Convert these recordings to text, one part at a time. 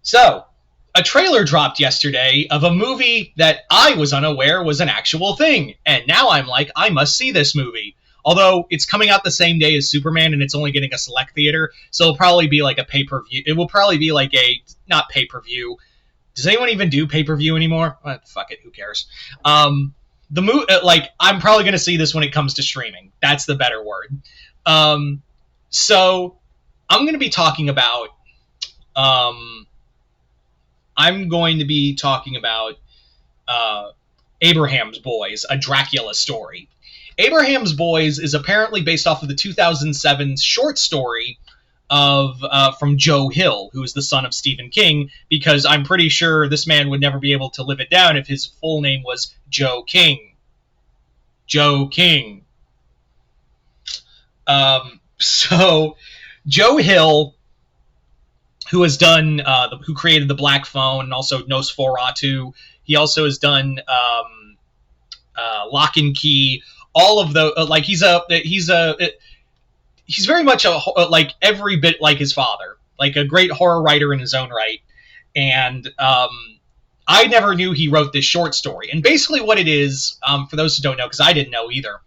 So, a trailer dropped yesterday of a movie that I was unaware was an actual thing, and now I'm like, I must see this movie. Although it's coming out the same day as Superman, and it's only getting a select theater, so it'll probably be like a pay-per-view. It will probably be like a not pay-per-view. Does anyone even do pay-per-view anymore? Well, fuck it, who cares? I'm probably gonna see this when it comes to streaming. That's the better word. So I'm gonna be talking about. I'm going to be talking about Abraham's Boys, a Dracula story. Abraham's Boys is apparently based off of the 2007 short story of from Joe Hill, who is the son of Stephen King, because I'm pretty sure this man would never be able to live it down if his full name was Joe King. Joe King. So Joe Hill, who has done, who created the Black Phone and also Nosferatu. He also has done Lock and Key. All of the he's very much like every bit like his father, like a great horror writer in his own right. And I never knew he wrote this short story. And basically, what it is, for those who don't know, because I didn't know either.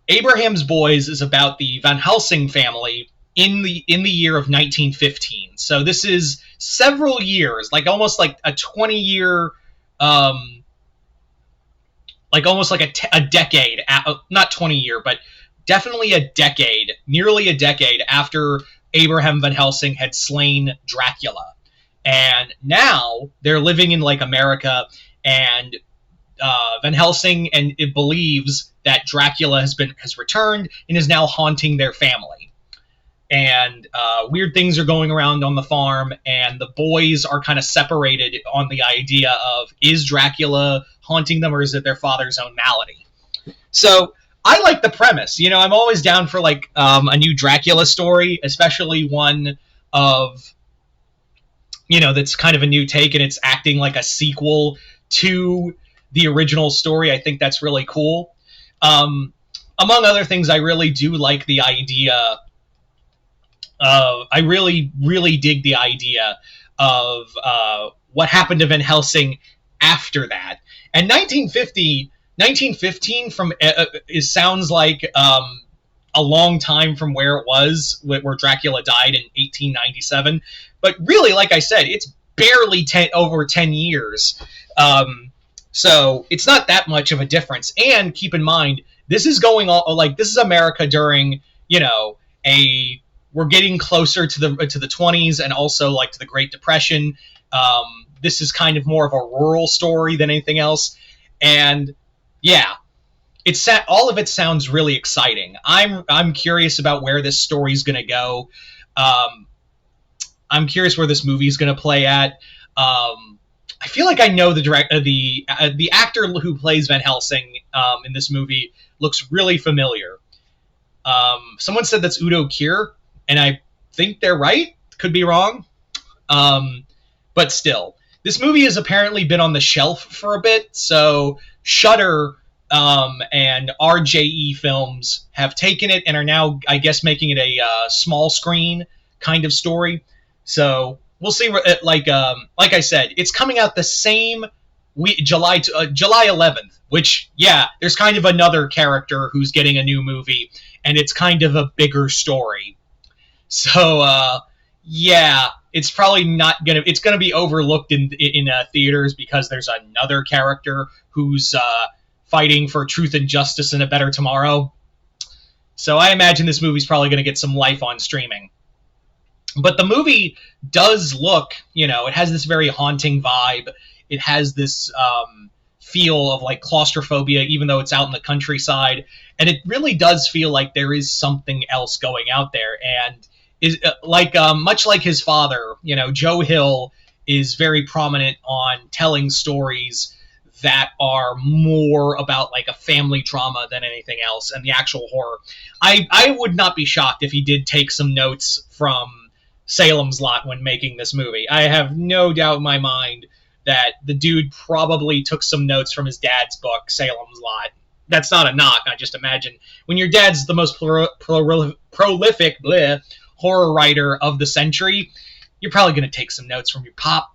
Abraham's Boys is about the Van Helsing family in the year of 1915. So this is several years, like almost like a 20-year, like almost like a decade, not 20-year, but definitely a decade, nearly a decade after Abraham Van Helsing had slain Dracula. And now they're living in like America, and Van Helsing and it believes that Dracula has returned and is now haunting their family. And weird things are going around on the farm, and the boys are kind of separated on the idea of, is Dracula haunting them, or is it their father's own malady? So I like the premise. You know, I'm always down for like a new Dracula story, especially one of, you know, that's kind of a new take and it's acting like a sequel to the original story. I think that's really cool. Among other things, I really do like the idea. I really, really dig the idea of what happened to Van Helsing after that. And 1915 from sounds like a long time from where it was, where Dracula died in 1897. But really, like I said, it's barely over 10 years. So it's not that much of a difference. And keep in mind, this is going on, like, this is America during, you know, we're getting closer to the 20s and also like to the Great Depression. This is kind of more of a rural story than anything else. And yeah, all of it sounds really exciting. I'm curious about where this story's going to go. I'm curious where this movie's going to play at. I feel like I know the actor who plays Van Helsing in this movie looks really familiar. Someone said that's Udo Kier, and I think they're right. Could be wrong. But still, this movie has apparently been on the shelf for a bit, so Shudder and RJE Films have taken it and are now, I guess, making it a small screen kind of story. So we'll see. Like I said, it's coming out the same week, July 11th. Which, yeah, there's kind of another character who's getting a new movie, and it's kind of a bigger story. So yeah, it's probably not gonna. It's gonna be overlooked in theaters because there's another character who's fighting for truth and justice and a better tomorrow. So I imagine this movie's probably gonna get some life on streaming. But the movie does look, you know, it has this very haunting vibe. It has this feel of like claustrophobia, even though it's out in the countryside, and it really does feel like there is something else going out there. And is like much like his father, you know, Joe Hill is very prominent on telling stories that are more about like a family drama than anything else, and the actual horror. I would not be shocked if he did take some notes from Salem's Lot when making this movie. I have no doubt in my mind that the dude probably took some notes from his dad's book, Salem's Lot. That's not a knock. I just imagine when your dad's the most prolific horror writer of the century, You're probably going to take some notes from your pop.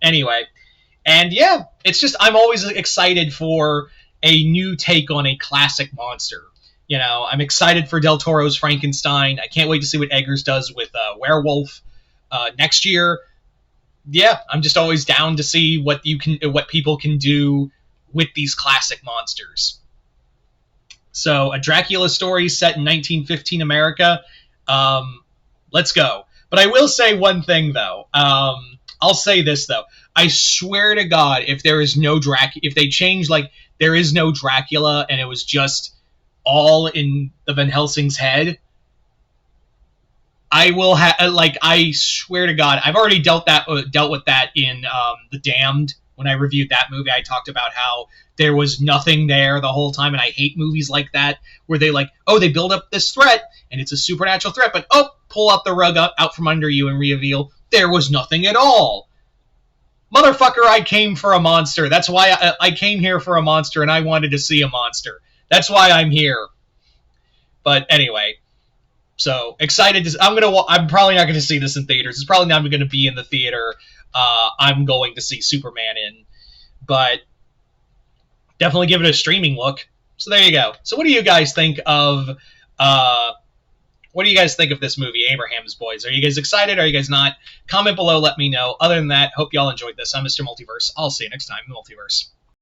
Anyway, and yeah, it's just I'm always excited for a new take on a classic monster. You know, I'm excited for Del Toro's Frankenstein. I can't wait to see what Eggers does with Werewolf next year. Yeah, I'm just always down to see what people can do with these classic monsters. So, a Dracula story set in 1915 America. Let's go. But I will say one thing though. I'll say this though. I swear to God, if there is no if they change like there is no Dracula and it was just all in the Van Helsing's head, I will have I swear to God, I've already dealt with that in The Damned. When I reviewed that movie, I talked about how there was nothing there the whole time, and I hate movies like that where they they build up this threat and it's a supernatural threat, but pull out the rug out from under you and reveal there was nothing at all. Motherfucker, I came for a monster. That's why I came here for a monster, and I wanted to see a monster. That's why I'm here. But anyway, so excited to. I'm probably not going to see this in theaters. It's probably not going to be in the theater. I'm going to see Superman in, but definitely give it a streaming look. So there you go. So what do you guys think of? What do you guys think of this movie, Abraham's Boys? Are you guys excited? Are you guys not? Comment below, let me know. Other than that, hope y'all enjoyed this. I'm Mr. Multiverse. I'll see you next time in the Multiverse.